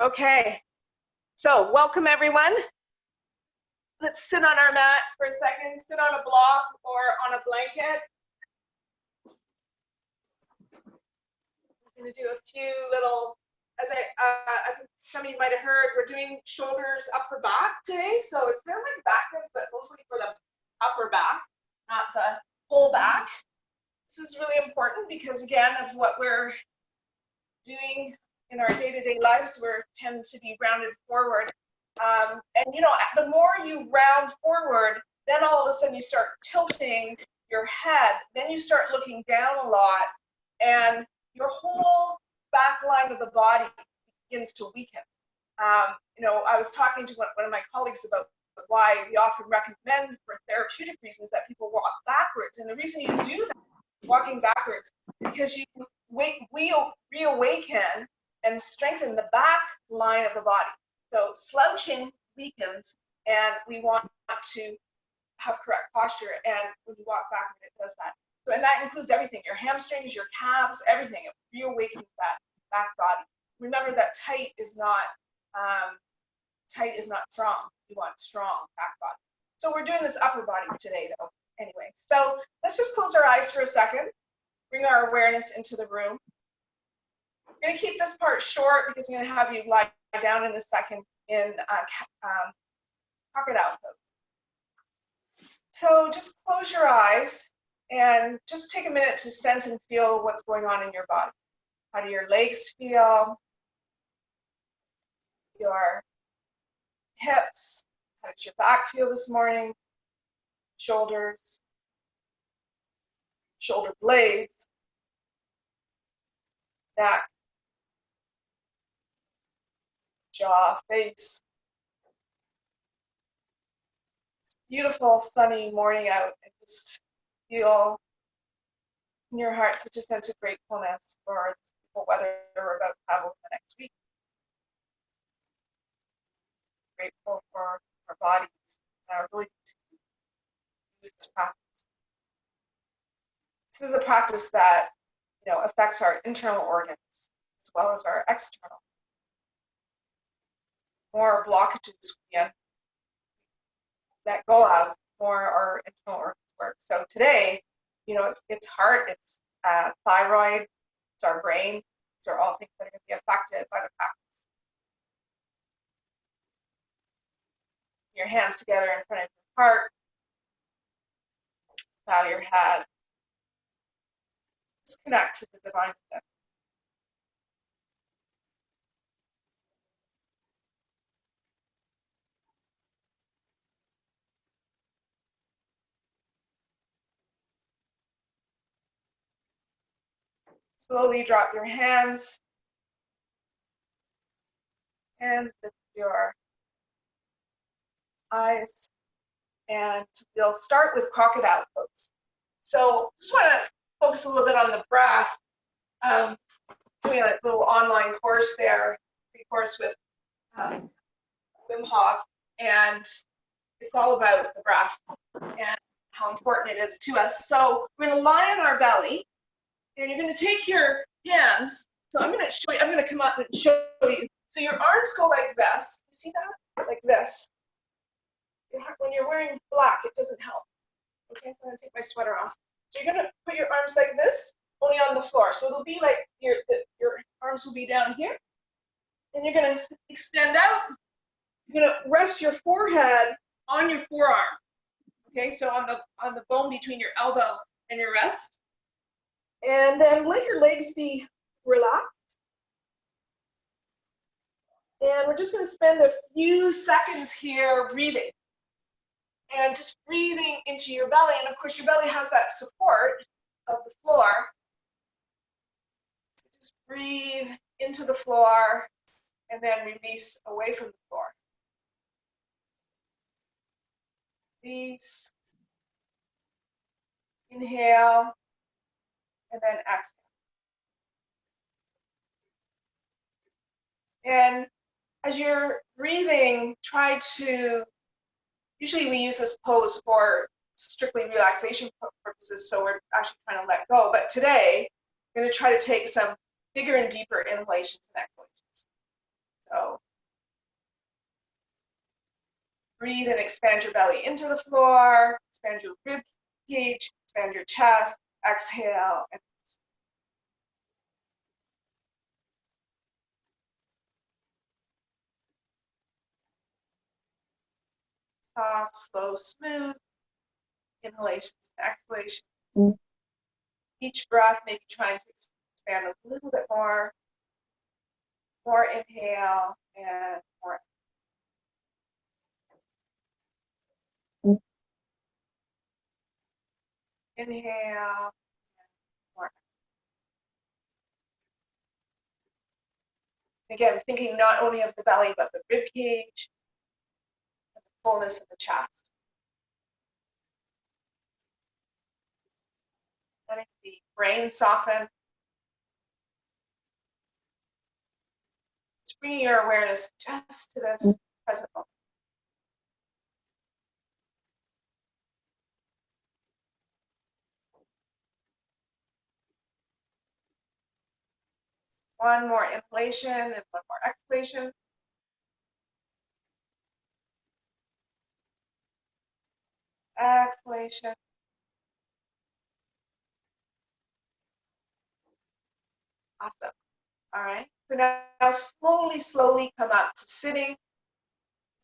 Okay, so welcome everyone. Let's sit on our mat for a second, sit on a block or on a blanket. I'm going to do a few little, as I think some of you might have heard, we're doing shoulders, upper back today. So it's kind of like backwards, but mostly for the upper back, not the whole back. This is really important because, again, of what we're doing in our day-to-day lives, we tend to be rounded forward. And you know, the more you round forward, then all of a sudden you start tilting your head, then you start looking down a lot, and your whole back line of the body begins to weaken. You know, I was talking to one of my colleagues about why we often recommend for therapeutic reasons that people walk backwards. And the reason you do that, walking backwards, is because you reawaken and strengthen the back line of the body. So slouching weakens, and we want to have correct posture. And when you walk backward, it does that. So, and that includes everything: your hamstrings, your calves, everything. It reawakens that back body. Remember that tight is not strong. You want strong back body. So we're doing this upper body today, though. Anyway, so let's just close our eyes for a second. Bring our awareness into the room. We're going to keep this part short because I'm going to have you lie down in a second in crocodile pose. So just close your eyes and just take a minute to sense and feel what's going on in your body. How do your legs feel? Your hips? How does your back feel this morning? Shoulders? Shoulder blades? Neck? Jaw, face. It's a beautiful sunny morning out, and just feel in your heart such a sense of gratefulness for this beautiful weather we're about to have over the next week. Grateful for our bodies and our ability to use this practice. This is a practice that, you know, affects our internal organs as well as our external. More blockages we let go of, more our internal organs work. So today, you know, it's heart, it's thyroid, it's our brain. These are all things that are going to be affected by the practice. Your hands together in front of your heart. Bow your head. Just connect to the divine within. Slowly drop your hands and lift your eyes, and we'll start with crocodile pose. So just want to focus a little bit on the breath. Doing a little online course there, free course with Wim Hof, and it's all about the breath and how important it is to us. So we're going to lie on our belly, and you're going to take your hands. So I'm going to show you. I'm going to come up and show you. So your arms go like this. You see that? Like this. When you're wearing black, it doesn't help. Okay, so I'm going to take my sweater off. So you're going to put your arms like this, only on the floor. So it'll be like your arms will be down here. And you're going to extend out. You're going to rest your forehead on your forearm. Okay, so on the bone between your elbow and your wrist. And then let your legs be relaxed. And we're just going to spend a few seconds here breathing. And just breathing into your belly. And of course, your belly has that support of the floor. So just breathe into the floor and then release away from the floor. Release. Inhale. And then exhale. And as you're breathing, try to, usually we use this pose for strictly relaxation purposes, so we're actually trying to let go. But today, we're going to try to take some bigger and deeper inhalations and exhalations. So breathe and expand your belly into the floor, expand your rib cage, expand your chest, exhale, and soft, slow, smooth inhalations and exhalations. Each breath, maybe trying to expand a little bit more inhale and more. Inhale, more. Again, thinking not only of the belly, but the rib cage, and the fullness of the chest. Letting the brain soften. Just bringing your awareness just to this present moment. One more inhalation and one more exhalation. Exhalation. Awesome. All right. So now slowly come up to sitting.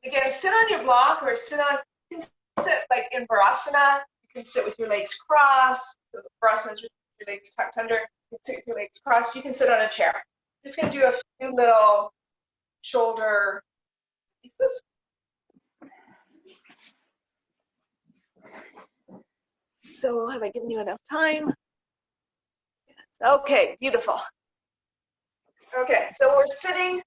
Again, sit on your block or sit on, you can sit like in Virasana. You can sit with your legs crossed. So the Virasana is with your legs tucked under. You can sit with your legs crossed. You can sit on a chair. I'm just going to do a few little shoulder pieces. So have I given you enough time? Yes. Okay, beautiful. Okay, so we're sitting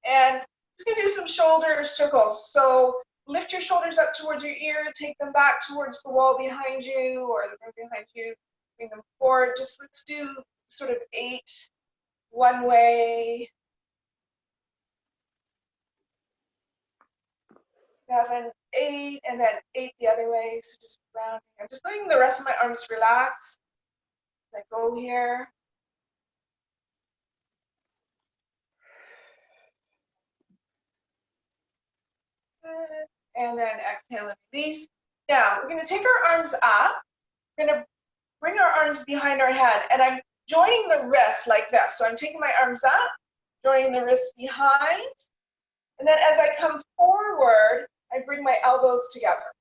and just gonna do some shoulder circles. So lift your shoulders up towards your ear, take them back towards the wall behind you or the room behind you, bring them forward. Just let's do sort of 8 one way, 7, 8, and then 8 the other way. So just rounding. I'm just letting the rest of my arms relax as I go here. And then exhale and release. Now we're going to take our arms up. We're going to bring our arms behind our head, and I'm joining the wrists like this. So I'm taking my arms up, joining the wrists behind, and then as I come forward, I bring my elbows together.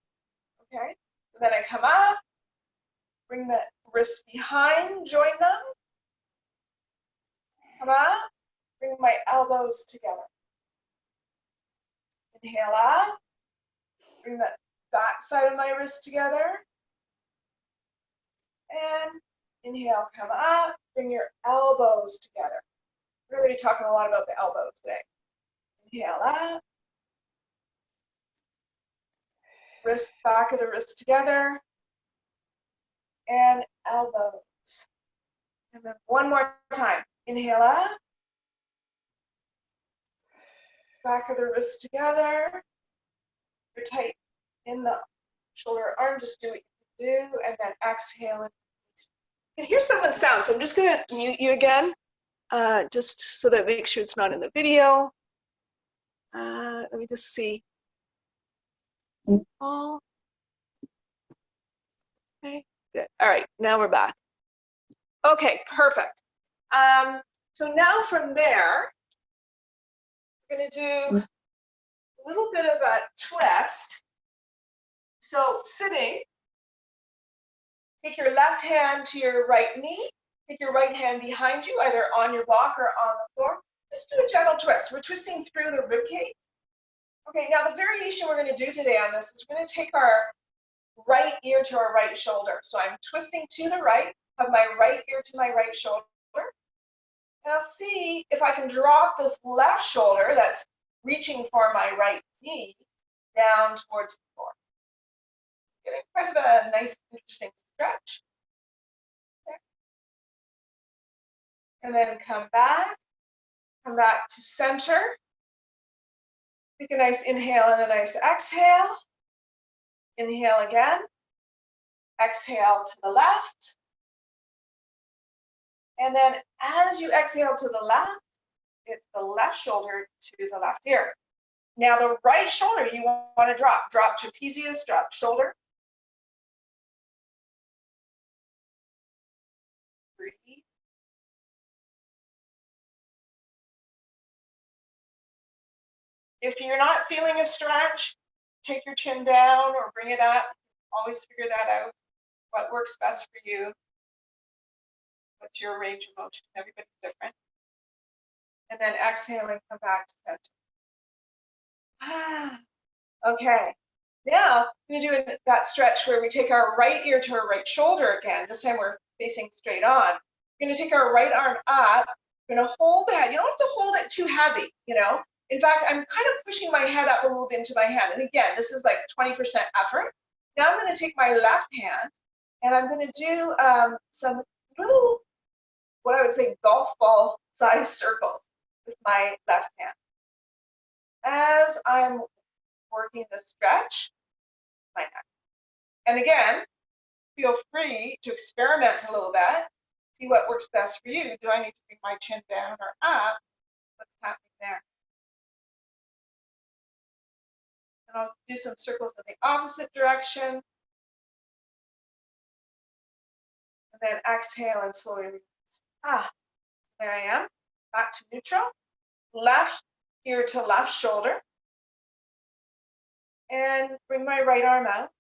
Okay? So then I come up, bring the wrists behind, join them. Come up, bring my elbows together. Inhale up, bring the back side of my wrist together. And inhale, come up, bring your elbows together. We're going to be talking a lot about the elbow today. Inhale up. Wrist, back of the wrist together. And elbows. And then one more time. Inhale up. Back of the wrist together. You're tight in the shoulder arm. Just do what you can do. And then exhale and release. You can hear someone's sound, so I'm just going to mute you again. Just so that make sure it's not in the video. Let me just see. Oh. Okay, good. All right, now we're back. Okay, perfect. So now from there, we're going to do a little bit of a twist. So sitting, take your left hand to your right knee, take your right hand behind you, either on your block or on the floor. Just do a gentle twist. We're twisting through the ribcage. Okay, now the variation we're going to do today on this is we're going to take our right ear to our right shoulder. So I'm twisting to the right, have my right ear to my right shoulder. And I'll see if I can drop this left shoulder that's reaching for my right knee down towards the floor. Getting kind of a nice, interesting stretch. Okay. And then come back to center. Take a nice inhale and a nice exhale. Inhale again. Exhale to the left. And then as you exhale to the left, it's the left shoulder to the left ear. Now the right shoulder you want to drop. Drop trapezius, drop shoulder. Breathe. If you're not feeling a stretch, take your chin down or bring it up. Always figure that out. What works best for you? What's your range of motion? Everybody's different. And then exhale and come back to center. Okay. Now we're going to do that stretch where we take our right ear to our right shoulder again. This time we're facing straight on. We're going to take our right arm up. We're going to hold the head. You don't have to hold it too heavy, you know. In fact, I'm kind of pushing my head up a little bit into my hand. And again, this is like 20% effort. Now I'm going to take my left hand and I'm going to do some little, what I would say, golf ball size circles with my left hand. As I'm working the stretch, my neck. And again, feel free to experiment a little bit, see what works best for you. Do I need to bring my chin down or up? What's happening there? And I'll do some circles in the opposite direction. And then exhale and slowly release. There I am. Back to neutral. Left ear to left shoulder. And bring my right arm out.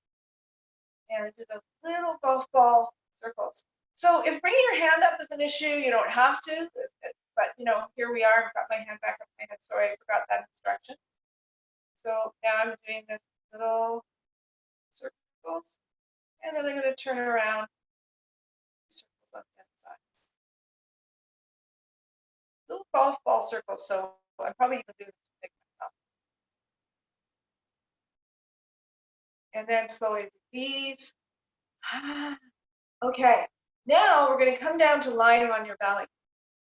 And do those little golf ball circles. So if bringing your hand up is an issue, you don't have to. But, you know, here we are. I've got my hand back up my head. Sorry, I forgot that instruction. So now I'm doing this little circles, and then I'm going to turn around, circles on the other side. Little golf ball circles, so I'm probably even doing it to myself. And then slowly release. Okay, now we're going to come down to lying on your belly,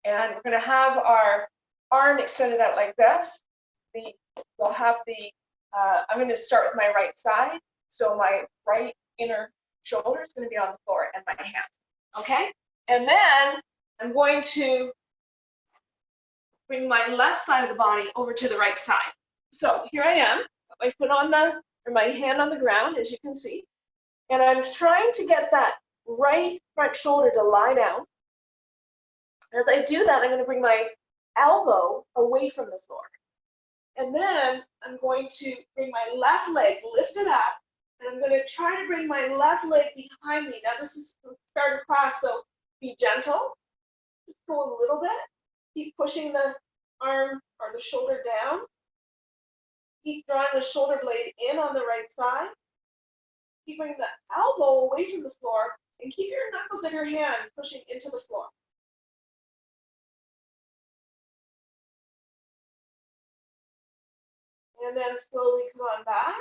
and we're going to have our arm extended out like this. We'll have I'm going to start with my right side. So my right inner shoulder is going to be on the floor and my hand. Okay? And then I'm going to bring my left side of the body over to the right side. So here I am, my foot on my hand on the ground, as you can see. And I'm trying to get that right front shoulder to lie down. As I do that, I'm going to bring my elbow away from the floor. And then I'm going to bring my left leg, lift it up, and I'm going to try to bring my left leg behind me. Now this is the start of class, so be gentle. Just go a little bit. Keep pushing the arm or the shoulder down. Keep drawing the shoulder blade in on the right side. Keep bringing the elbow away from the floor, and keep your knuckles of your hand pushing into the floor. And then slowly come on back.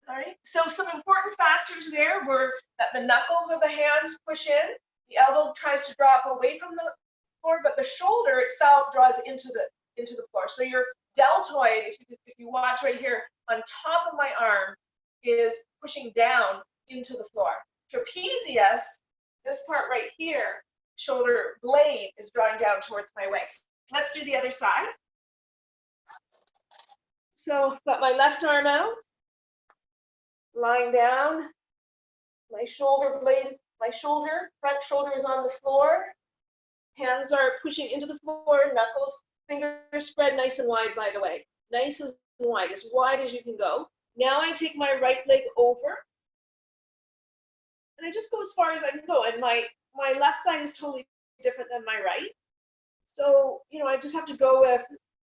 All right, so some important factors there were that the knuckles of the hands push in, the elbow tries to drop away from the floor, but the shoulder itself draws into the floor. So your deltoid, if you watch right here, on top of my arm is pushing down into the floor. Trapezius, this part right here, shoulder blade is drawing down towards my waist. Let's do the other side. So got my left arm out, lying down, my shoulder blade, front shoulder is on the floor, hands are pushing into the floor, knuckles, fingers spread nice and wide, by the way, nice and wide as you can go. Now I take my right leg over, and I just go as far as I can go, and my left side is totally different than my right. So, you know, I just have to go with,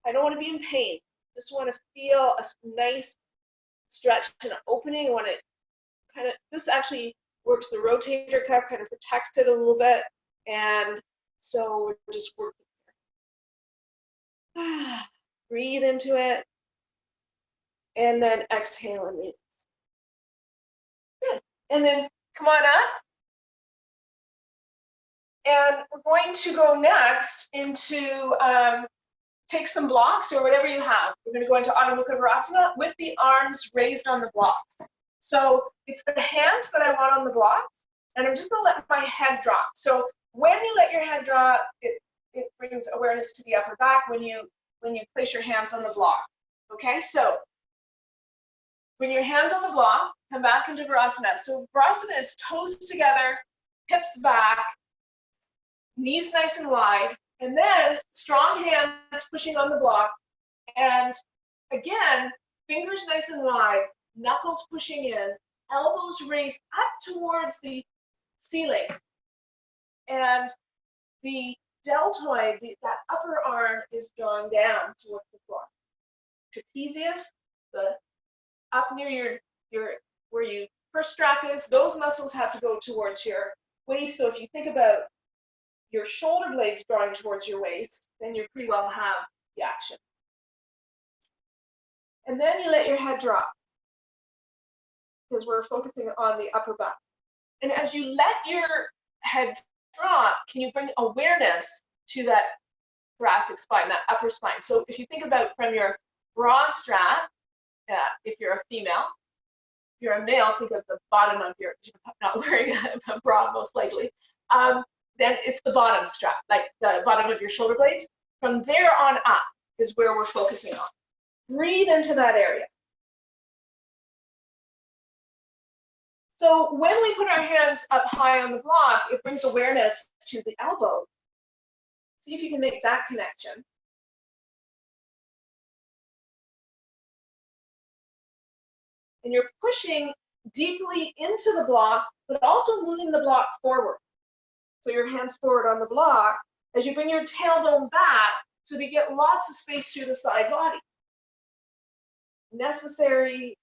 I don't want to be in pain. Just want to feel a nice stretch and opening. I want to kind of, this actually works the rotator cuff, kind of protects it a little bit. And so we're just working here. Breathe into it. And then exhale and release. Good. And then come on up. And we're going to go next into take some blocks or whatever you have. We're going to go into Adho Mukha Virasana with the arms raised on the blocks. So it's the hands that I want on the blocks, and I'm just going to let my head drop. So when you let your head drop, it brings brings awareness to the upper back when you place your hands on the block. Okay, so bring your hands on the block, come back into Virasana. So Virasana is toes together, hips back, knees nice and wide, and then strong hands pushing on the block. And again, fingers nice and wide, knuckles pushing in, elbows raised up towards the ceiling. And the deltoid, that upper arm, is drawn down towards the floor. Trapezius, the up near your where your first strap is, those muscles have to go towards your waist. So if you think about your shoulder blades drawing towards your waist, then you pretty well have the action. And then you let your head drop, because we're focusing on the upper back. And as you let your head drop, can you bring awareness to that thoracic spine, that upper spine? So if you think about from your bra strap, if you're a female, if you're a male, think of the bottom of your, you're not wearing a bra most likely, then it's the bottom strap, like the bottom of your shoulder blades. From there on up is where we're focusing on. Breathe into that area. So when we put our hands up high on the block, it brings awareness to the elbow. See if you can make that connection. And you're pushing deeply into the block, but also moving the block forward. So your hands forward on the block as you bring your tailbone back so that you get lots of space through the side body. Necessary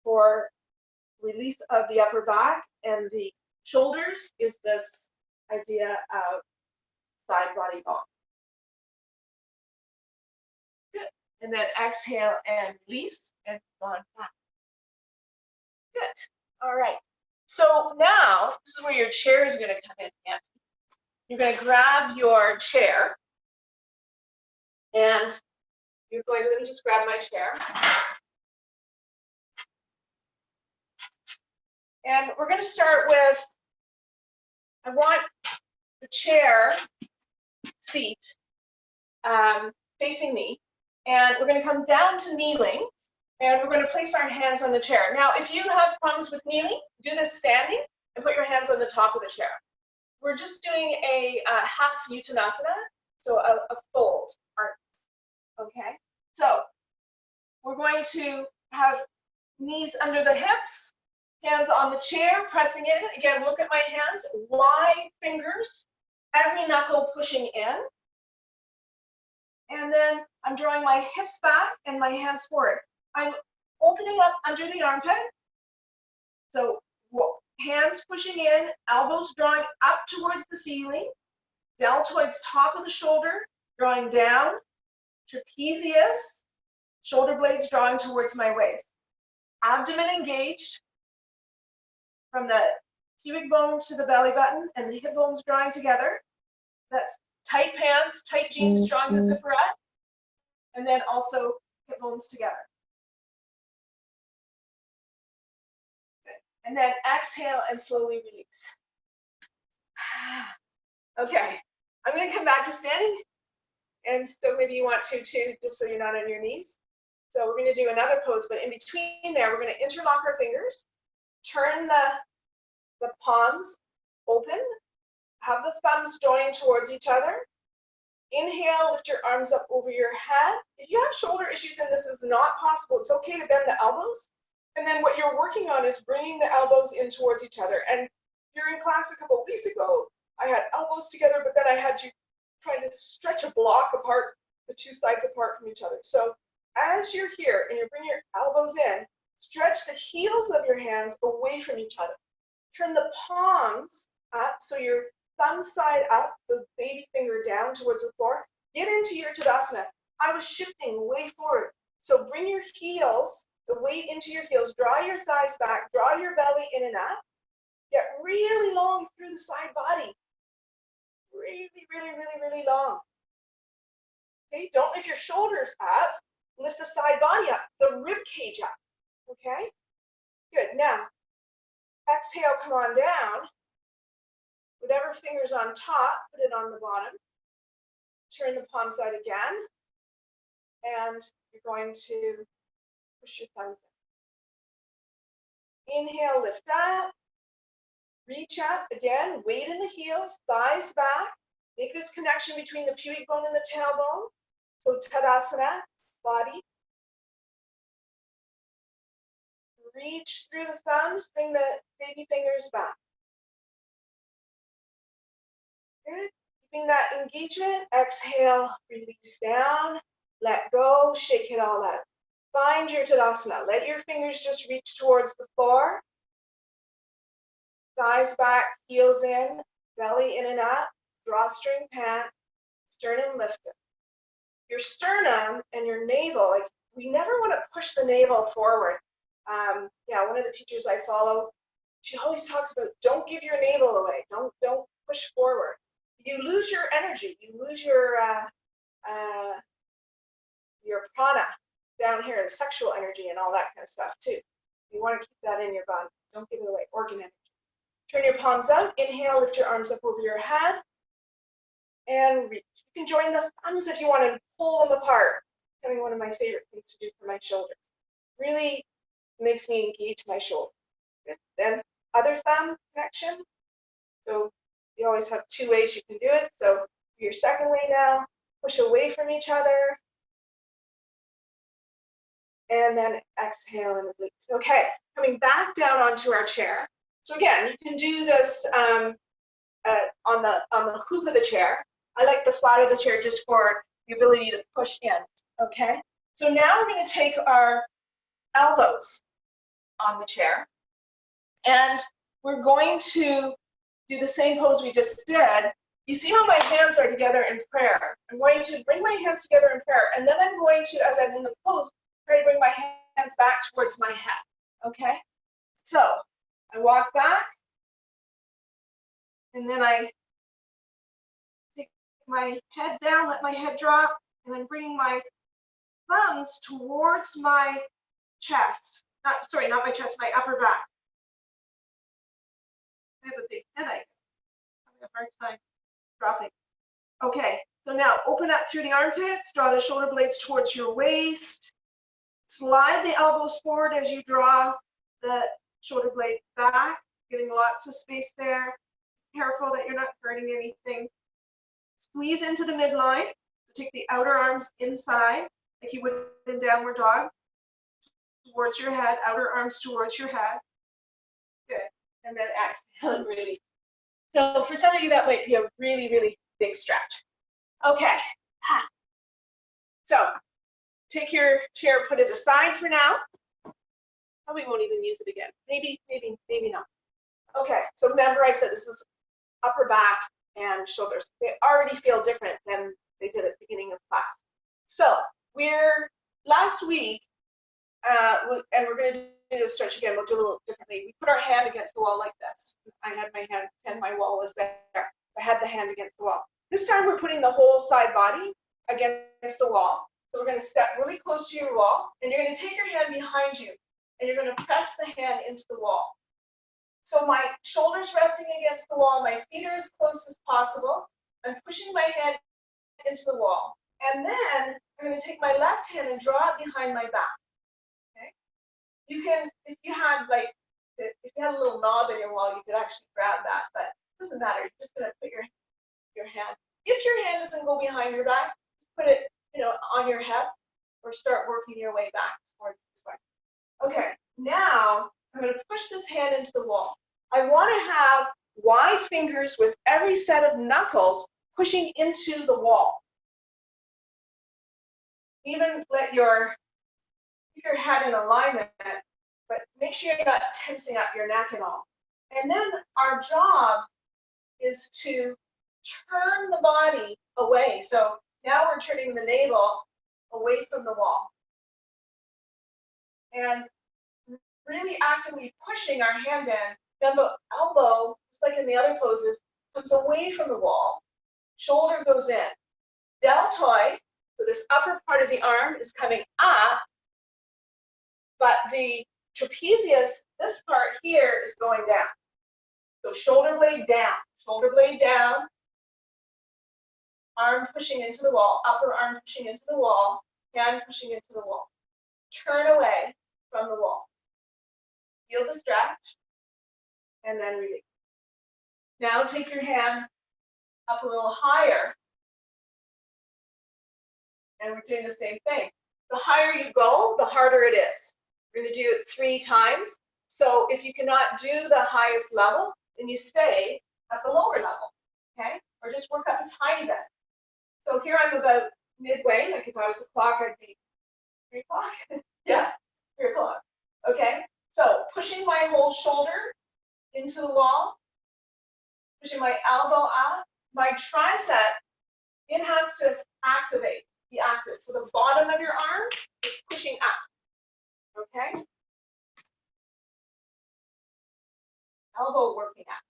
for release of the upper back and the shoulders is this idea of side body ball. Good. And then exhale and release and on back. Good. All right. So now this is where your chair is going to come in handy. You're going to grab your chair and you're going to, let me just grab my chair. And we're going to start with, I want the chair seat facing me, and we're going to come down to kneeling, and we're going to place our hands on the chair. Now, if you have problems with kneeling, do this standing and put your hands on the top of the chair. We're just doing a half uttanasana, so a fold. Okay, so we're going to have knees under the hips, hands on the chair, pressing in. Again, look at my hands, wide fingers, every knuckle pushing in. And then I'm drawing my hips back and my hands forward. I'm opening up under the armpit. So hands pushing in, elbows drawing up towards the ceiling, deltoids top of the shoulder, drawing down, trapezius, shoulder blades drawing towards my waist. Abdomen engaged from the pubic bone to the belly button and the hip bones drawing together. That's tight pants, tight jeans, drawing the zipperette, and then also hip bones together. Good. And then exhale and slowly release. Okay, I'm going to come back to standing, and so maybe you want to too, just so you're not on your knees. So we're going to do another pose, but in between there, we're going to interlock our fingers, turn the palms open, have the thumbs join towards each other. Inhale, lift your arms up over your head. If you have shoulder issues and this is not possible, it's okay to bend the elbows. And then what you're working on is bringing the elbows in towards each other. And during class a couple of weeks ago, I had elbows together, but then I had you trying to stretch a block apart, the two sides apart from each other. So as you're here and you bring your elbows in, stretch the heels of your hands away from each other. Turn the palms up, so your thumb side up, the baby finger down towards the floor. Get into your Tadasana. I was shifting way forward. So bring your heels, the weight into your heels, draw your thighs back, draw your belly in and up. Get really long through the side body. Really, really, really, really long. Okay, don't lift your shoulders up, lift the side body up, the rib cage up. Okay, good. Now, exhale, come on down. Whatever finger's on top, put it on the bottom. turn the palms out again, and you're going to push your thumbs in. Inhale, lift up, reach up, again, weight in the heels, thighs back, make this connection between the pubic bone and the tailbone. So Tadasana, body. Reach through the thumbs, bring the baby fingers back. Good. Keeping that engagement, exhale, release down, let go, shake it all out. Find your Tadasana. Let your fingers just reach towards the floor. Thighs back, heels in, belly in and up, drawstring pant, sternum lifted. Your sternum and your navel, like we never want to push the navel forward. Yeah, one of the teachers I follow, she always talks about don't give your navel away, don't push forward. You lose your energy, you lose your prana down here, and sexual energy and all that kind of stuff too. You want to keep that in your body. Don't give it away. Organ energy. Turn your palms out. Inhale, lift your arms up over your head. And reach. You can join the thumbs if you want to pull them apart. Probably one of my favorite things to do for my shoulders. Really makes me engage my shoulder. Good. Then other thumb connection. So you always have two ways you can do it. So your second way now, push away from each other. And then exhale and release. Okay, coming back down onto our chair. So again, you can do this on the hoop of the chair. I like the flat of the chair just for the ability to push in, okay? So now we're gonna take our elbows on the chair, and we're going to do the same pose we just did. You see how my hands are together in prayer. I'm going to bring my hands together in prayer, and then I'm going to, as I'm in the pose, try to bring my hands back towards my head, okay? So I walk back, and then I take my head down, let my head drop, and I'm bringing my thumbs towards my chest. Not my chest, my upper back. I have a big head, I have a hard time dropping. Okay, so now open up through the armpits, draw the shoulder blades towards your waist. Slide the elbows forward as you draw the shoulder blades back, giving lots of space there. Careful that you're not hurting anything. Squeeze into the midline. So take the outer arms inside, like you would in downward dog, towards your head, outer arms towards your head. Good. And then exhale and release. So for some of you, that might be a really, really big stretch. Okay. So take your chair, put it aside for now. Probably won't even use it again. Maybe not. Okay, so remember I said this is upper back and shoulders. They already feel different than they did at the beginning of class. So last week, and we're going to do this stretch again. We'll do it a little differently. We put our hand against the wall like this. I had my hand, and my wall was there. I had the hand against the wall. This time we're putting the whole side body against the wall. So we're going to step really close to your wall, and you're going to take your hand behind you, and you're going to press the hand into the wall. So my shoulders resting against the wall, my feet are as close as possible. I'm pushing my hand into the wall. And then I'm going to take my left hand and draw it behind my back. Okay? You can, if you had a little knob in your wall, you could actually grab that, but it doesn't matter. You're just going to put your hand. If your hand doesn't go behind your back, put it, on your head, or start working your way back towards this way. Okay, now I'm going to push this hand into the wall. I want to have wide fingers with every set of knuckles pushing into the wall. Even let your head in alignment, but make sure you're not tensing up your neck at all. And then our job is to turn the body away. So now we're turning the navel away from the wall. And really actively pushing our hand in. Then the elbow, just like in the other poses, comes away from the wall. Shoulder goes in. Deltoid, so this upper part of the arm is coming up, but the trapezius, this part here, is going down. So shoulder blade down, arm pushing into the wall, upper arm pushing into the wall, hand pushing into the wall. Turn away from the wall. Feel the stretch, and then release. Now take your hand up a little higher, and we're doing the same thing. The higher you go, the harder it is. We're going to do it 3 times. So if you cannot do the highest level, then you stay at the lower level, okay? Or just work up a tiny bit. So here I'm about midway, like if I was a clock, I'd be 3 o'clock. Yeah, 3 o'clock, okay? So pushing my whole shoulder into the wall, pushing my elbow up, my tricep, it has to activate, be active. So the bottom of your arm is pushing up, okay? Elbow working out.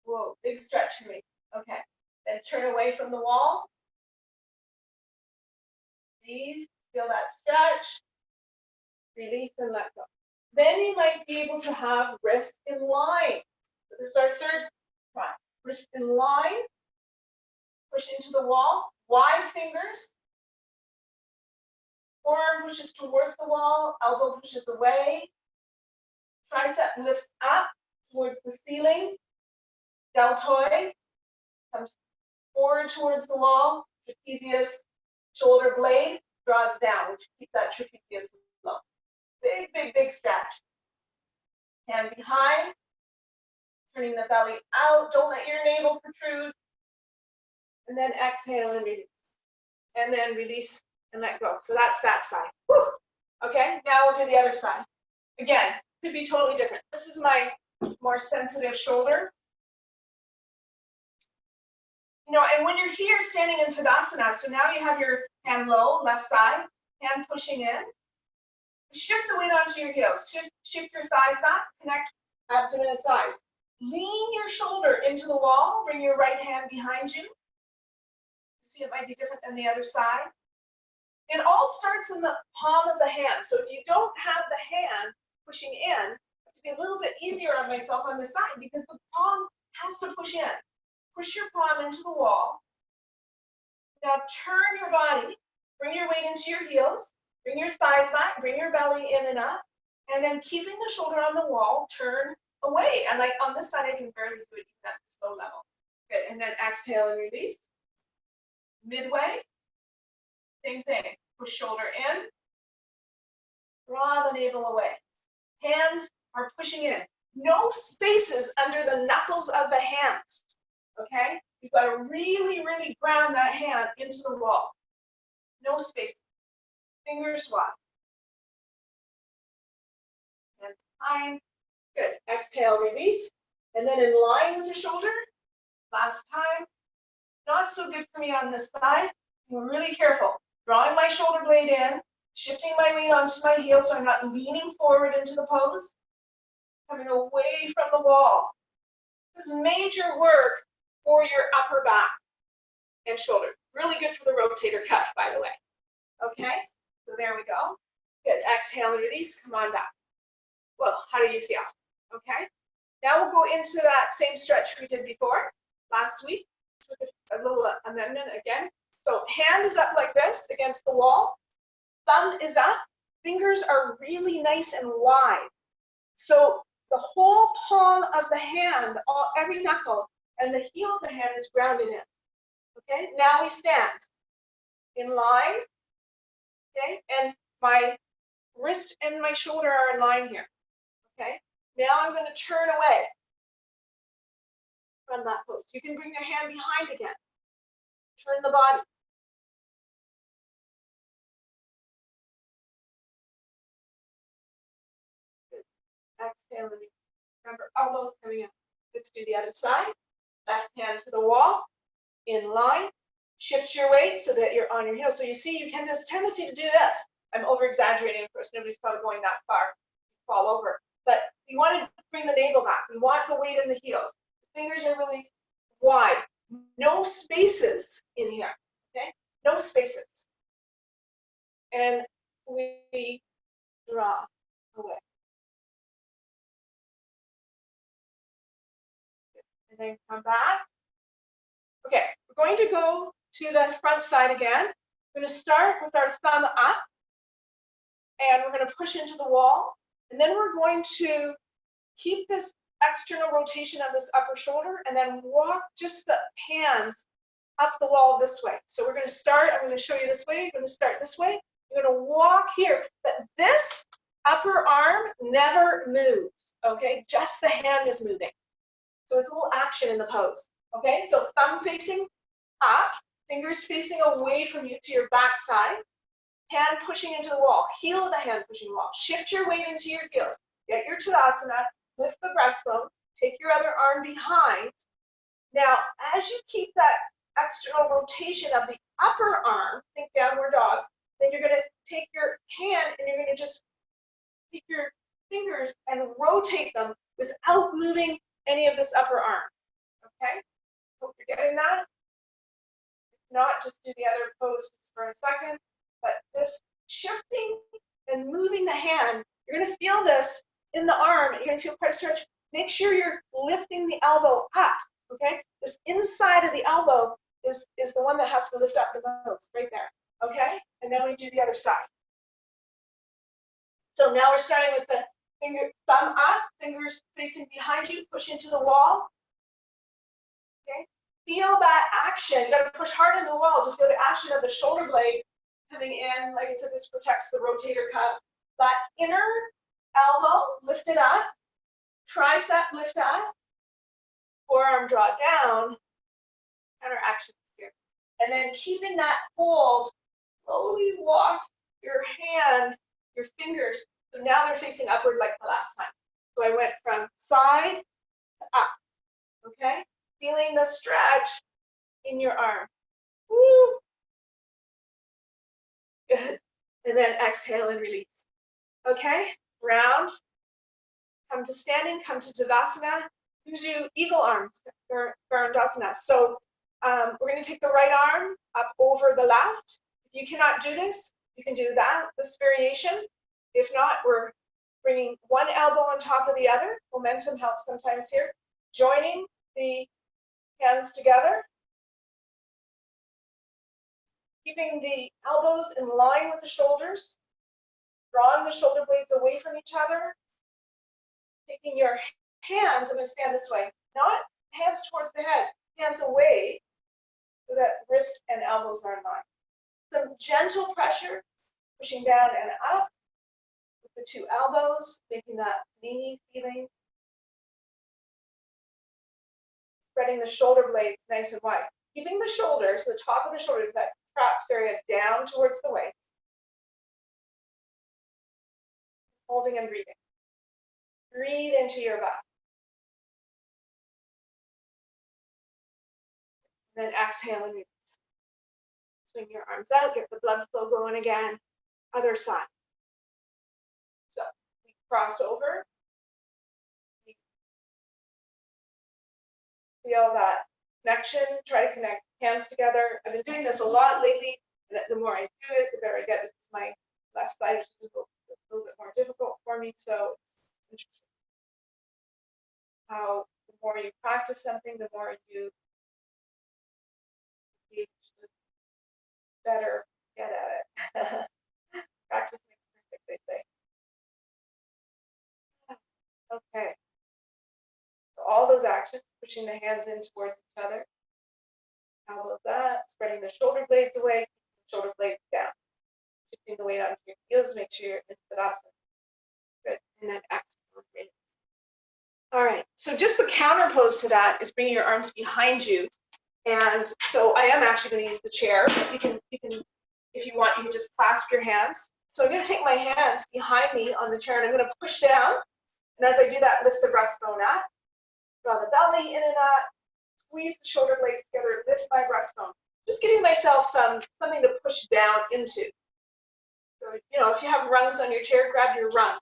Whoa, big stretch for me. Okay, then turn away from the wall. Breathe, feel that stretch. Release and let go. Then you might be able to have wrists in line. So this is our third one. Wrist in line. Push into the wall. Wide fingers. Forearm pushes towards the wall. Elbow pushes away. Tricep lifts up towards the ceiling. Deltoid comes forward towards the wall. Trapezius shoulder blade draws down, which keeps that trapezius low. Big, big, big stretch. Hand behind, turning the belly out. Don't let your navel protrude. And then exhale and release. And then release and let go. So that's that side. Whew. Okay, now we'll do the other side. Again, could be totally different. This is my more sensitive shoulder. You know, and when you're here standing in Tadasana, so now you have your hand low, left side, hand pushing in. Shift the weight onto your heels. Shift your thighs back, connect abdomen and thighs. Lean your shoulder into the wall, bring your right hand behind you. See, it might be different than the other side. It all starts in the palm of the hand. So if you don't have the hand pushing in, I have to be a little bit easier on myself on the side because the palm has to push in. Push your palm into the wall. Now turn your body, bring your weight into your heels, bring your thighs back, bring your belly in and up, and then keeping the shoulder on the wall, turn away. And like on this side, I can barely do it even at this low level. Good, and then exhale and release. Midway, same thing. Push shoulder in, draw the navel away. Hands are pushing in. No spaces under the knuckles of the hands, okay? You've got to really, really ground that hand into the wall. No spaces. Fingers wide. And behind. Good. Exhale, release. And then in line with the shoulder. Last time. Not so good for me on this side. I'm really careful. Drawing my shoulder blade in, shifting my weight onto my heel so I'm not leaning forward into the pose. Coming away from the wall. This is major work for your upper back and shoulder. Really good for the rotator cuff, by the way. Okay, so there we go. Good, exhale and release, come on back. Well, how do you feel? Okay, now we'll go into that same stretch we did before, last week, with a little amendment again. So hand is up like this against the wall, thumb is up, fingers are really nice and wide. So the whole palm of the hand, every knuckle, and the heel of the hand is grounded in. Okay, now we stand in line. Okay, and my wrist and my shoulder are in line here. Okay, now I'm going to turn away from that pose. You can bring your hand behind again. Turn the body. Good. Exhale. Remember, elbows coming up. Let's do the other side. Left hand to the wall. In line. Shift your weight so that you're on your heels. So you see, you can this tendency to do this. I'm over exaggerating, of course, nobody's probably going that far. Fall over. But you want to bring the navel back. We want the weight in the heels. The fingers are really wide. No spaces in here. Okay? No spaces. And we draw away. And then come back. Okay, we're We're going to go to the front side again. We're going to start with our thumb up, and we're going to push into the wall, and then we're going to keep this external rotation of this upper shoulder, and then walk just the hands up the wall this way. So we're going to start, I'm going to show you this way, you're going to start this way, you're going to walk here, but this upper arm never moves, okay? Just the hand is moving. So it's a little action in the pose, okay? So thumb facing up, fingers facing away from you to your back side, hand pushing into the wall, heel of the hand pushing the wall. Shift your weight into your heels. Get your Tadasana, lift the breastbone, take your other arm behind. Now, as you keep that external rotation of the upper arm, think downward dog, then you're going to take your hand and you're going to just take your fingers and rotate them without moving any of this upper arm. Okay? Hope you're getting that. If not, just do the other pose for a second. But this shifting and moving the hand, you're going to feel this in the arm. You're going to feel quite a stretch. Make sure you're lifting the elbow up. Okay? This inside of the elbow is the one that has to lift up the most, right there. Okay? And then we do the other side. So now we're starting with the thumb up, fingers facing behind you, push into the wall. Okay? Feel that action. You got to push hard in the wall to feel the action of the shoulder blade coming in. Like I said, this protects the rotator cuff. That inner elbow, lift it up. Tricep, lift up. Forearm, draw down. Counter action here. And then keeping that hold, slowly walk your hand, your fingers. So now they're facing upward like the last time. So I went from side to up. Okay? Feeling the stretch in your arm. Woo! Good. And then exhale and release. Okay? Round. Come to standing, come to Tadasana. Use your eagle arms, Garandasana. So we're going to take the right arm up over the left. If you cannot do this, you can do this variation. If not, we're bringing one elbow on top of the other. Momentum helps sometimes here. Joining the hands together. Keeping the elbows in line with the shoulders. Drawing the shoulder blades away from each other. Taking your hands, I'm going to stand this way, not hands towards the head, hands away so that wrists and elbows are in line. Some gentle pressure, pushing down and up with the two elbows, making that knee feeling. Spreading the shoulder blades nice and wide. Keeping the shoulders, the top of the shoulders, that traps area down towards the waist. Holding and breathing. Breathe into your back. Then exhale and release. Swing your arms out, get the blood flow going again. Other side. So we cross over. Feel that connection. Try to connect hands together. I've been doing this a lot lately. And the more I do it, the better I get. This is my left side, which is a little bit more difficult for me. So it's interesting how the more you practice something, the more you better get at it. Practice makes perfect, they say. Okay. So all those actions, pushing the hands in towards each other. Elbows up, spreading the shoulder blades away, shoulder blades down. Shifting the weight onto your heels, make sure you're in Tadasana. Good. And then exhale. All right. So just the counter pose to that is bringing your arms behind you. And so I am actually going to use the chair. But you can, if you want, you can just clasp your hands. So I'm going to take my hands behind me on the chair and I'm going to push down. And as I do that, lift the breastbone up, draw the belly in and up, squeeze the shoulder blades together, lift my breastbone. Just giving myself something to push down into. So, if you have rungs on your chair, grab your rungs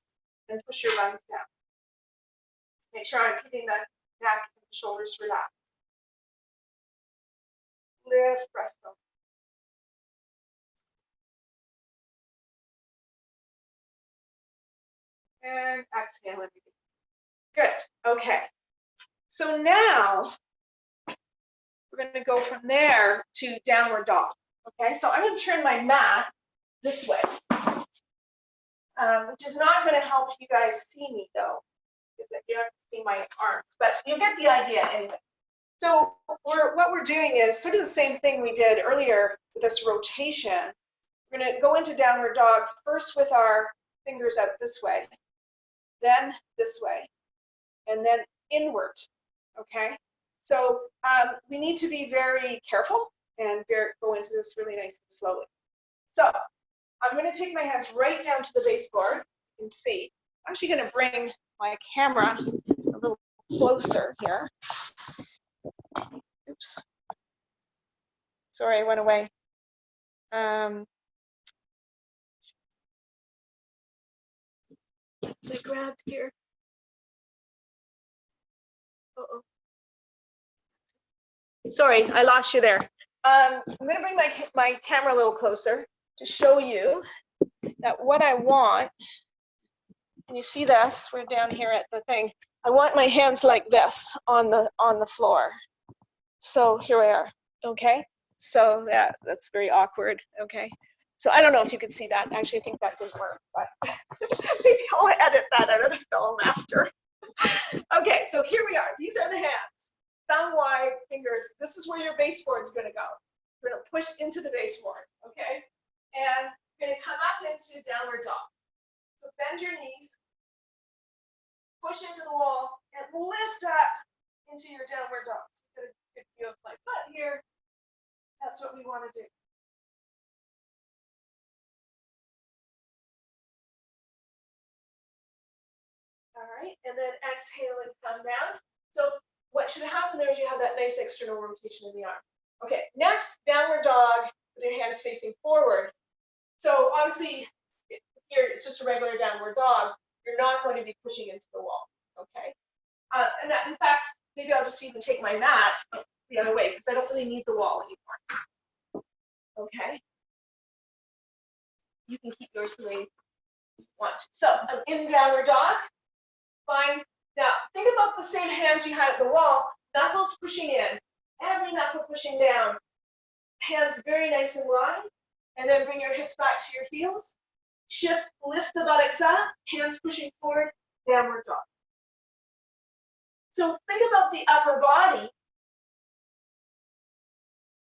and push your rungs down. Make sure I'm keeping the neck and the shoulders relaxed. Lift breastbone. And exhale and release. Good. Okay. So now we're going to go from there to downward dog. Okay, so I'm going to turn my mat this way, which is not going to help you guys see me though, because you don't see my arms, but you get the idea anyway. So what we're doing is sort of the same thing we did earlier with this rotation. We're going to go into downward dog first with our fingers out this way, then this way, and then inward. Okay, so we need to be very careful and go into this really nice and slowly. So I'm going to take my hands right down to the baseboard. You can see. I'm actually going to bring my camera a little closer here. Oops. Sorry, I went away. Is it grabbed here? Uh-oh. Sorry, I lost you there. I'm going to bring my camera a little closer to show you that what I want, and you see this, we're down here at the thing, I want my hands like this on the floor. So here we are, okay? So that's very awkward, okay? So I don't know if you can see that. Actually, I think that didn't work, but maybe I'll edit that out of the film after. Okay, so here we are. These are the hands. Thumb wide, fingers. This is where your baseboard is going to go. You're going to push into the baseboard, okay? And you're going to come up into downward dog. So bend your knees, push into the wall, and lift up into your downward dog. So get a good view of my butt here. That's what we want to do. All right, and then exhale and come down. So what should happen there is you have that nice external rotation in the arm. Okay, next, downward dog with your hands facing forward. So obviously, here it's just a regular downward dog. You're not going to be pushing into the wall, okay? And that, in fact, maybe I'll just even take my mat the other way because I don't really need the wall anymore, okay? You can keep yours the way you want to. So I'm in downward dog, fine. Now, think about the same hands you had at the wall, knuckles pushing in, every knuckle pushing down, hands very nice and wide, and then bring your hips back to your heels. Shift, lift the buttocks up, hands pushing forward, downward dog. So think about the upper body.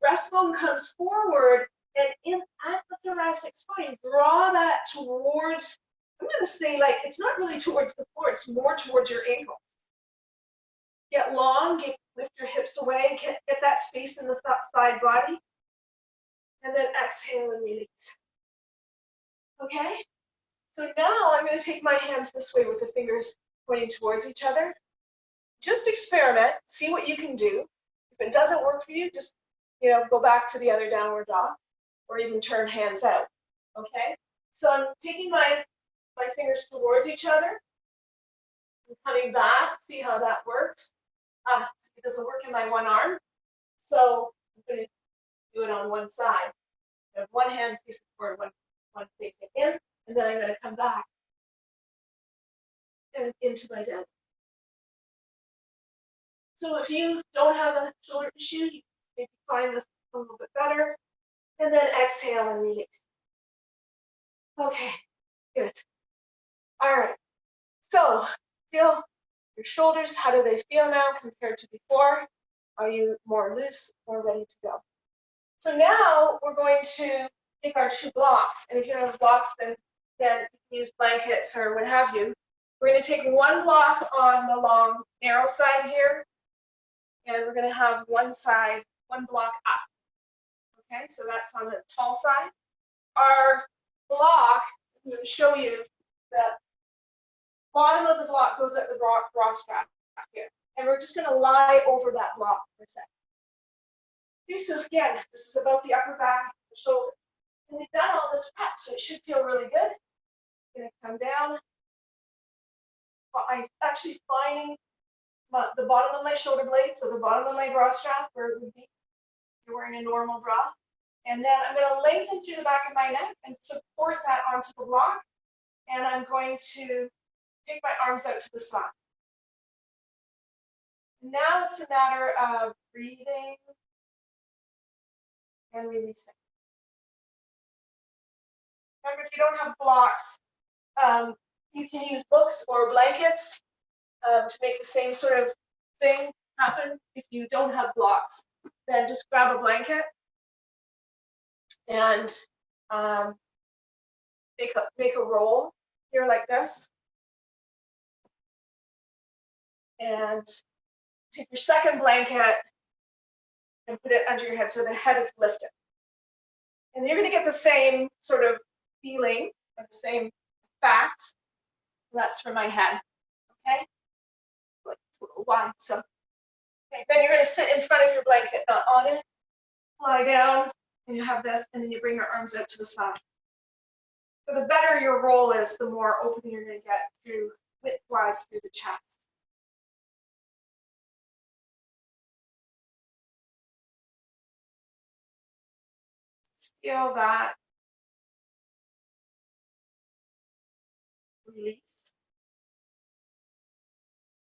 Breastbone comes forward, and in at the thoracic spine, draw that towards, I'm going to say like, it's not really towards the floor, it's more towards your ankles. Get long, lift your hips away, get that space in the side body, and then exhale and release. Okay? So now I'm going to take my hands this way with the fingers pointing towards each other. Just experiment, see what you can do. If it doesn't work for you, just go back to the other downward dog, or even turn hands out. Okay? So I'm taking my fingers towards each other. I'm coming back, see how that works. It doesn't work in my one arm, so I'm going to do it on one side. I have one hand facing forward, one facing in, and then I'm going to come back and into my down. So if you don't have a shoulder issue, you can maybe find this a little bit better, and then exhale and release. Okay, good. All right, so feel your shoulders. How do they feel now compared to before? Are you more loose, more ready to go? So now we're going to take our two blocks, and if you don't have blocks, then you can use blankets or what have you. We're going to take one block on the long, narrow side here, and we're going to have one block up. Okay, so that's on the tall side. Our block, I'm going to show you that bottom of the block goes at the bra strap here. And we're just going to lie over that block for a second. Okay, so again, this is about the upper back, the shoulder. And we've done all this prep, so it should feel really good. I'm going to come down. I'm actually finding the bottom of my shoulder blade, so the bottom of my bra strap where it would be if you're wearing a normal bra. And then I'm going to lengthen through the back of my neck and support that onto the block. And I'm going to take my arms out to the side. Now it's a matter of breathing and releasing. Remember, if you don't have blocks, you can use books or blankets to make the same sort of thing happen. If you don't have blocks, then just grab a blanket and make a roll here like this. And take your second blanket and put it under your head so the head is lifted. And you're going to get the same sort of feeling, or the same fact. That's for my head. Okay? Like it's a little wide. So okay, then you're going to sit in front of your blanket, not on it. Lie down, and you have this, and then you bring your arms out to the side. So the better your roll is, the more open you're going to get through width-wise through the chest. Feel that release.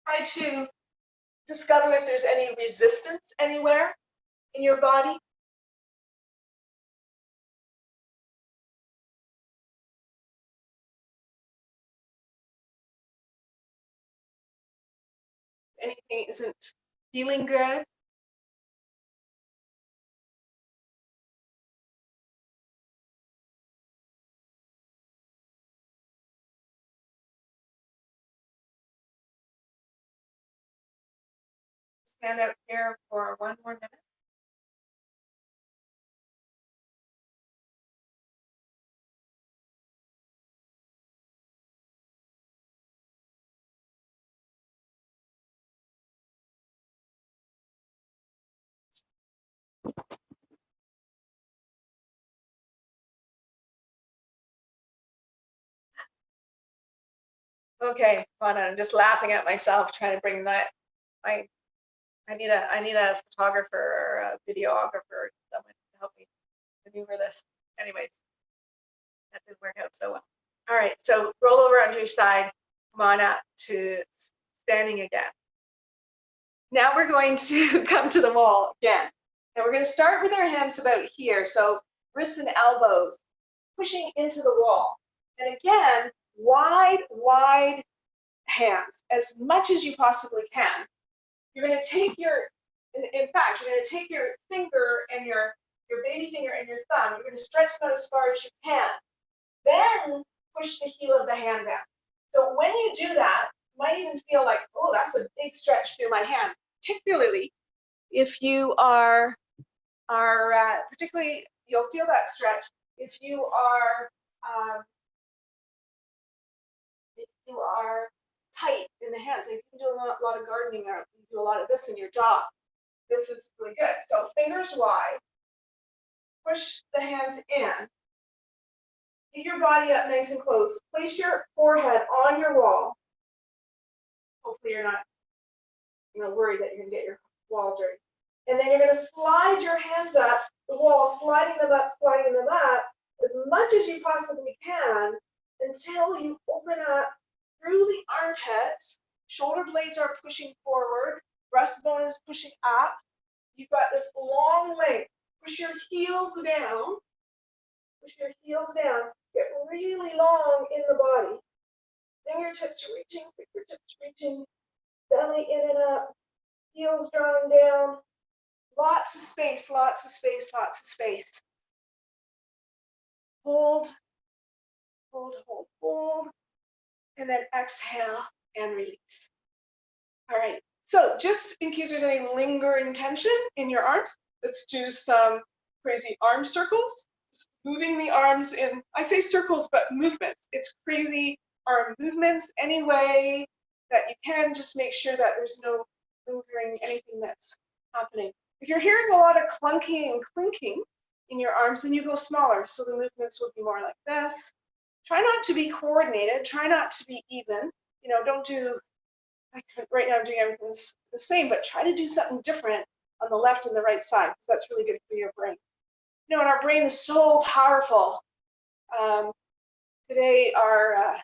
Try to discover if there's any resistance anywhere in your body. Anything isn't feeling good. Stand out here for one more minute. Okay, fun. I'm just laughing at myself trying to bring that. I need a photographer or a videographer, someone to help me maneuver this. Anyways, that didn't work out so well. All right, so roll over onto your side. Come on up to standing again. Now we're going to come to the wall again. And we're going to start with our hands about here. So wrists and elbows pushing into the wall. And again, wide hands, as much as you possibly can. You're going to take your, in fact, you're going to take your finger and your baby finger and your thumb. You're going to stretch them out as far as you can. Then push the heel of the hand down. So when you do that, you might even feel like, oh, that's a big stretch through my hand. Particularly if you are particularly, you'll feel that stretch if you are tight in the hands. If you do a lot of gardening or you do a lot of this in your job, this is really good. So fingers wide, push the hands in, get your body up nice and close, place your forehead on your wall. Hopefully you're not worried that you're going to get your wall dirty. And then you're going to slide your hands up the wall, sliding them up as much as you possibly can until you open up through the armpits. Shoulder blades are pushing forward, breastbone is pushing up. You've got this long length. Push your heels down. Push your heels down. Get really long in the body. Fingertips reaching, belly in and up, heels drawing down. Lots of space. Hold, and then exhale and release. All right, so just in case there's any lingering tension in your arms, let's do some crazy arm circles. Just moving the arms in, I say circles, but movements. It's crazy arm movements any way that you can. Just make sure that there's no lingering anything that's happening. If you're hearing a lot of clunking and clinking in your arms, then you go smaller. So the movements will be more like this. Try not to be coordinated. Try not to be even. Don't do, right now I'm doing everything the same, but try to do something different on the left and the right side, because that's really good for your brain. And our brain is so powerful. Today our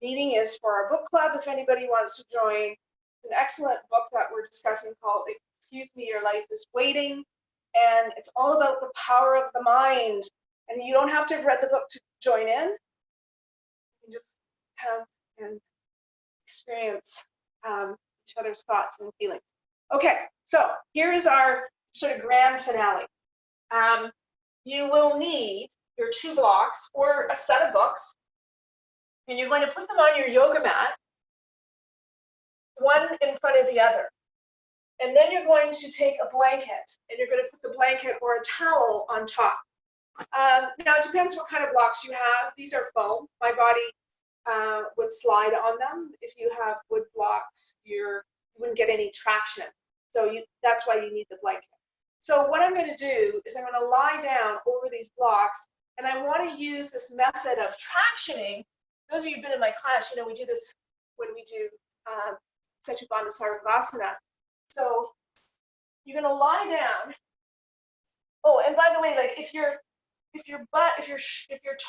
meeting is for our book club. If anybody wants to join, it's an excellent book that we're discussing called Excuse Me, Your Life is Waiting. And it's all about the power of the mind. And you don't have to have read the book to join in. You can just come and experience each other's thoughts and feelings. Okay, so here is our sort of grand finale. You will need your 2 blocks or a set of books, and you're going to put them on your yoga mat, one in front of the other. And then you're going to take a blanket, and you're going to put the blanket or a towel on top. Now, it depends what kind of blocks you have. These are foam. My body would slide on them. If you have wood blocks, you wouldn't get any traction. So that's why you need the blanket. So what I'm going to do is I'm going to lie down over these blocks, and I want to use this method of tractioning. Those of you who've been in my class, you know we do this when we do Setu Bandha Sarvasana. So you're going to lie down. Oh, and by the way, like if you're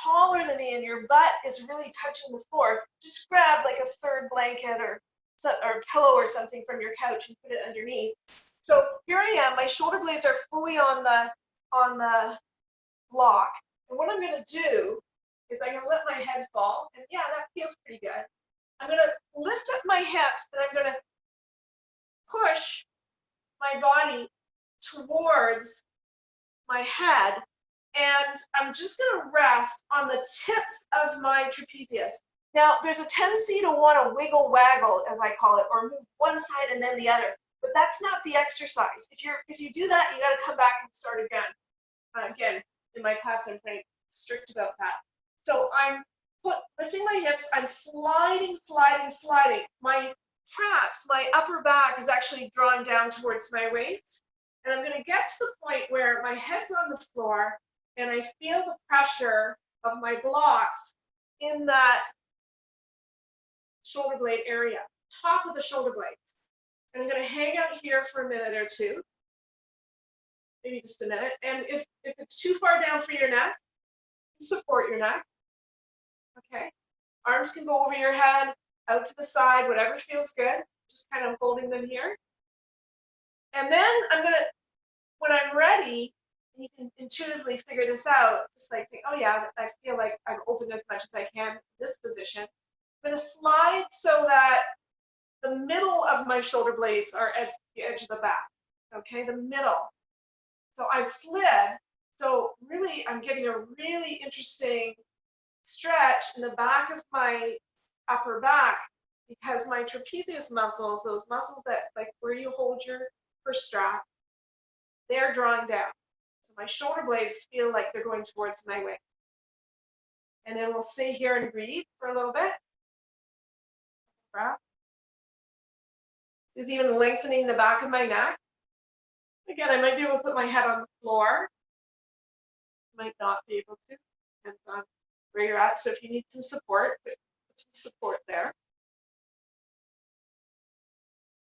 taller than me and your butt is really touching the floor, just grab like a third blanket or pillow or something from your couch and put it underneath. So here I am. My shoulder blades are fully on the block, and what I'm going to do is I'm going to let my head fall, and yeah, that feels pretty good. I'm going to lift up my hips, and I'm going to push my body towards my head, and I'm just going to rest on the tips of my trapezius. Now, there's a tendency to want to wiggle waggle, as I call it, or move one side and then the other, but that's not the exercise. If you do that, you got to come back and start again. Again, in my class, I'm pretty strict about that. So I'm lifting my hips, I'm sliding. My traps, my upper back is actually drawn down towards my waist. And I'm going to get to the point where my head's on the floor and I feel the pressure of my blocks in that shoulder blade area, top of the shoulder blades. And I'm going to hang out here for a minute or two, maybe just a minute. And if it's too far down for your neck, support your neck. Okay. Arms can go over your head, out to the side, whatever feels good. Just kind of holding them here. And then when I'm ready, you can intuitively figure this out, just like think, oh yeah, I feel like I've opened as much as I can in this position. I'm going to slide so that the middle of my shoulder blades are at the edge of the back. Okay, the middle. So I've slid. So really, I'm getting a really interesting stretch in the back of my upper back because my trapezius muscles, those muscles that like where you hold your purse strap, they're drawing down. So my shoulder blades feel like they're going towards my waist. And then we'll stay here and breathe for a little bit. Breath. This is even lengthening the back of my neck. Again, I might be able to put my head on the floor. Might not be able to, depends on where you're at. So if you need some support, put some support there.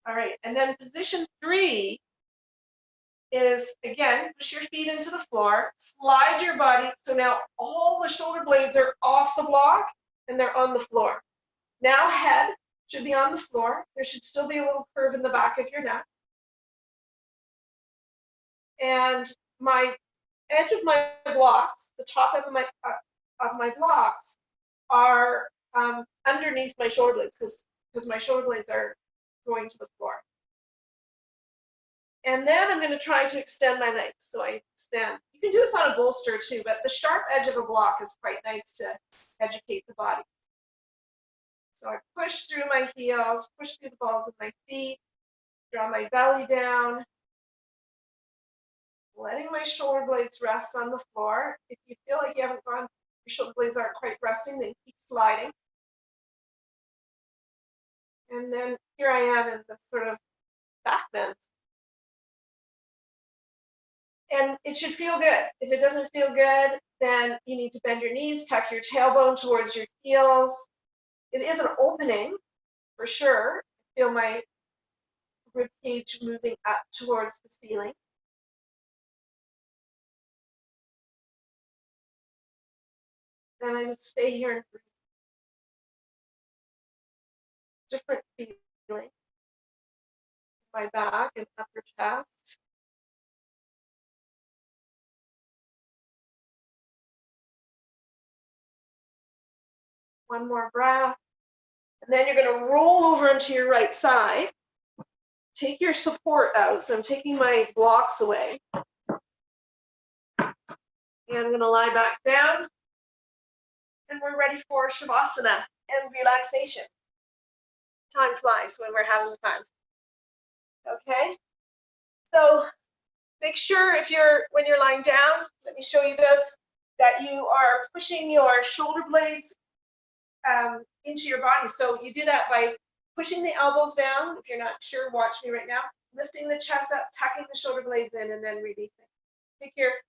All right, and then position 3 is, again, push your feet into the floor, slide your body. So now all the shoulder blades are off the block and they're on the floor. Now head should be on the floor. There should still be a little curve in the back of your neck. And my edge of my blocks, the top of my blocks are underneath my shoulder blades because my shoulder blades are going to the floor. And then I'm going to try to extend my legs. So I extend. You can do this on a bolster too, but the sharp edge of a block is quite nice to educate the body. So I push through my heels, push through the balls of my feet, draw my belly down, letting my shoulder blades rest on the floor. If you feel like your shoulder blades aren't quite resting, then keep sliding. And then here I am in the sort of back bend. And it should feel good. If it doesn't feel good, then you need to bend your knees, tuck your tailbone towards your heels. It is an opening, for sure. Feel my rib cage moving up towards the ceiling. Then I just stay here and breathe. Different feeling. My back and upper chest. One more breath. And then you're going to roll over into your right side. Take your support out. So I'm taking my blocks away. And I'm going to lie back down. And we're ready for Shavasana and relaxation. Time flies when we're having fun. Okay? So make sure when you're lying down, let me show you this, that you are pushing your shoulder blades into your body. So you do that by pushing the elbows down. If you're not sure, watch me right now. Lifting the chest up, tucking the shoulder blades in, and then releasing.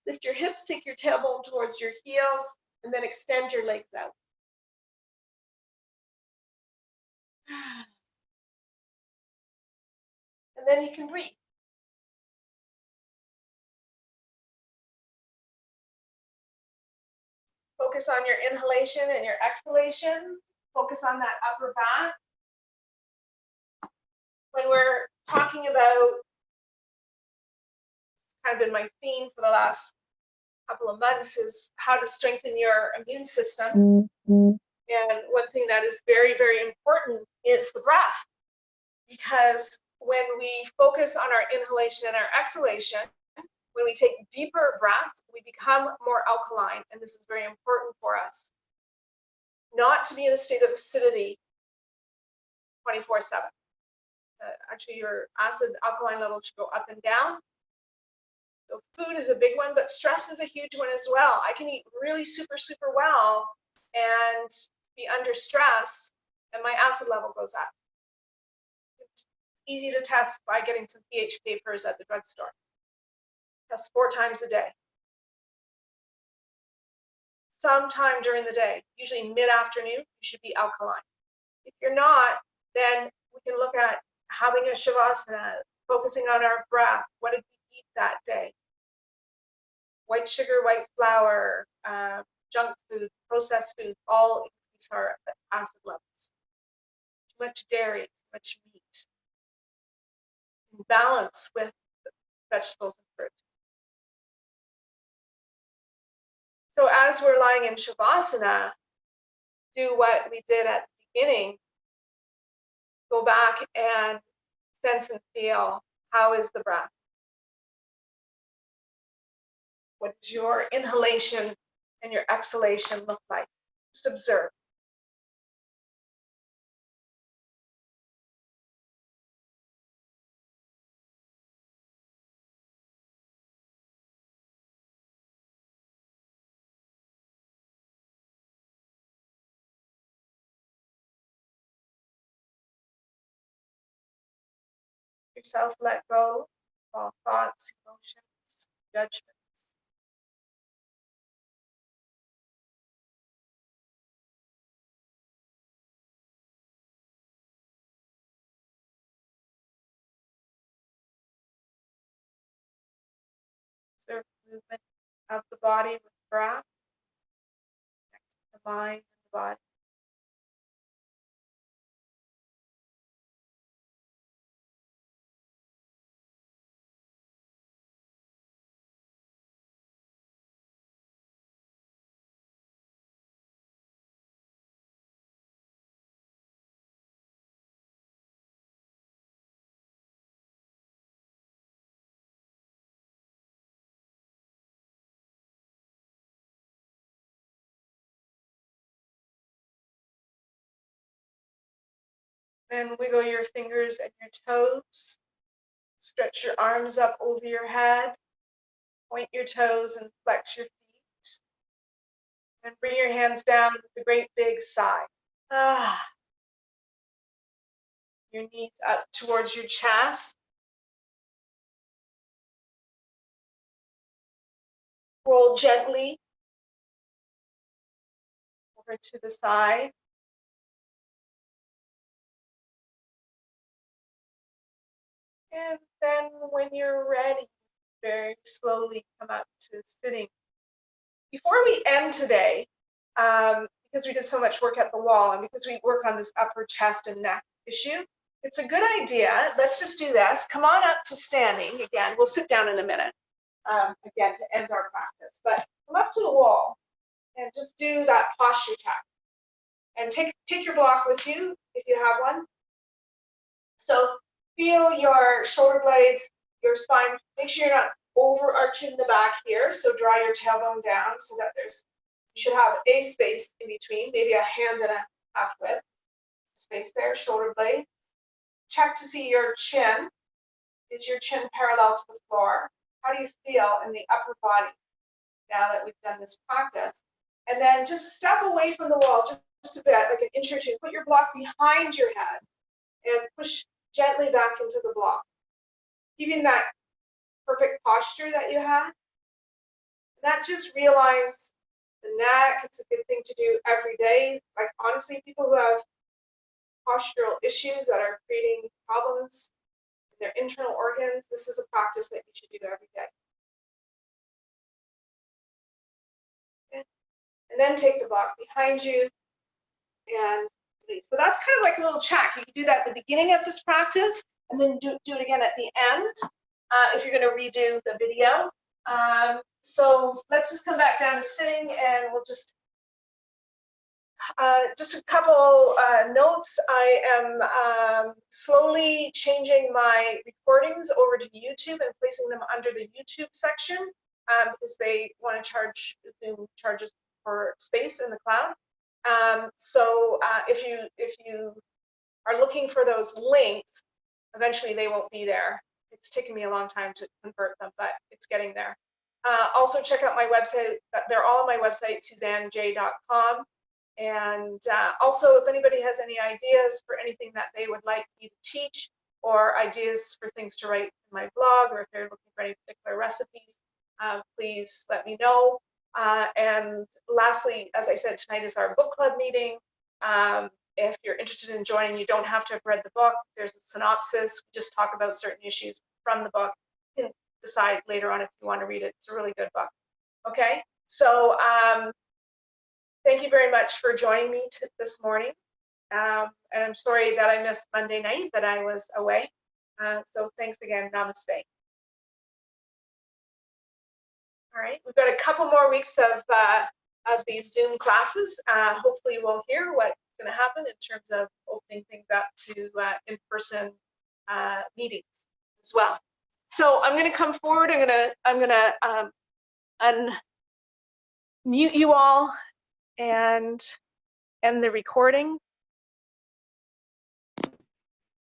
Lift your hips, take your tailbone towards your heels, and then extend your legs out. And then you can breathe. Focus on your inhalation and your exhalation. Focus on that upper back. When we're talking about, it's kind of been my theme for the last couple of months, is how to strengthen your immune system. And one thing that is very, very important is the breath. Because when we focus on our inhalation and our exhalation, when we take deeper breaths, we become more alkaline. And this is very important for us. Not to be in a state of acidity 24/7. Actually, your acid alkaline level should go up and down. So food is a big one, but stress is a huge one as well. I can eat really super, super well and be under stress, and my acid level goes up. It's easy to test by getting some pH papers at the drugstore. Test 4 times a day. Sometime during the day, usually mid-afternoon, you should be alkaline. If you're not, then we can look at having a Shavasana, focusing on our breath. What did we eat that day? White sugar, white flour, junk food, processed food, all increase our acid levels. Too much dairy, too much meat. Balance with vegetables and fruit. So as we're lying in Shavasana, do what we did at the beginning. Go back and sense and feel, how is the breath? What does your inhalation and your exhalation look like? Just observe. Yourself let go of all thoughts, emotions, judgments. Observe movement of the body with breath, connecting the mind and the body. Then wiggle your fingers and your toes. Stretch your arms up over your head. Point your toes and flex your feet. And bring your hands down with a great big sigh. Your knees up towards your chest. Roll gently over to the side. And then when you're ready, very slowly come up to sitting. Before we end today, because we did so much work at the wall and because we work on this upper chest and neck issue, it's a good idea. Let's just do this. Come on up to standing again. We'll sit down in a minute, again, to end our practice. But come up to the wall and just do that posture check. And take your block with you if you have one. So feel your shoulder blades, your spine. Make sure you're not overarching the back here. So draw your tailbone down so that you should have a space in between, maybe a hand and a half width space there, shoulder blade. Check to see your chin. Is your chin parallel to the floor? How do you feel in the upper body now that we've done this practice? And then just step away from the wall just a bit, like an inch or two. Put your block behind your head and push gently back into the block. Keeping that perfect posture that you had. And that just realigns the neck. It's a good thing to do every day. Like honestly, people who have postural issues that are creating problems in their internal organs, this is a practice that you should do every day. Okay. And then take the block behind you and release. So that's kind of like a little check. You can do that at the beginning of this practice and then do it again at the end if you're going to redo the video. So let's just come back down to sitting and we'll just a couple notes. I am slowly changing my recordings over to YouTube and placing them under the YouTube section because they want to charge, Zoom charges for space in the cloud. So if you are looking for those links, eventually they won't be there. It's taken me a long time to convert them, but it's getting there. Also check out my website. They're all on my website, suzannej.com. And also, if anybody has any ideas for anything that they would like me to teach or ideas for things to write in my blog, or if they're looking for any particular recipes, please let me know. And lastly, as I said, tonight is our book club meeting. If you're interested in joining, you don't have to have read the book. There's a synopsis. We just talk about certain issues from the book. You can decide later on if you want to read it. It's a really good book. Okay, so thank you very much for joining me this morning. And I'm sorry that I missed Monday night, that I was away. So thanks again. Namaste. All right, we've got a couple more weeks of these Zoom classes. Hopefully we'll hear what's going to happen in terms of opening things up to in-person meetings as well. So I'm going to come forward. I'm going to unmute you all and end the recording.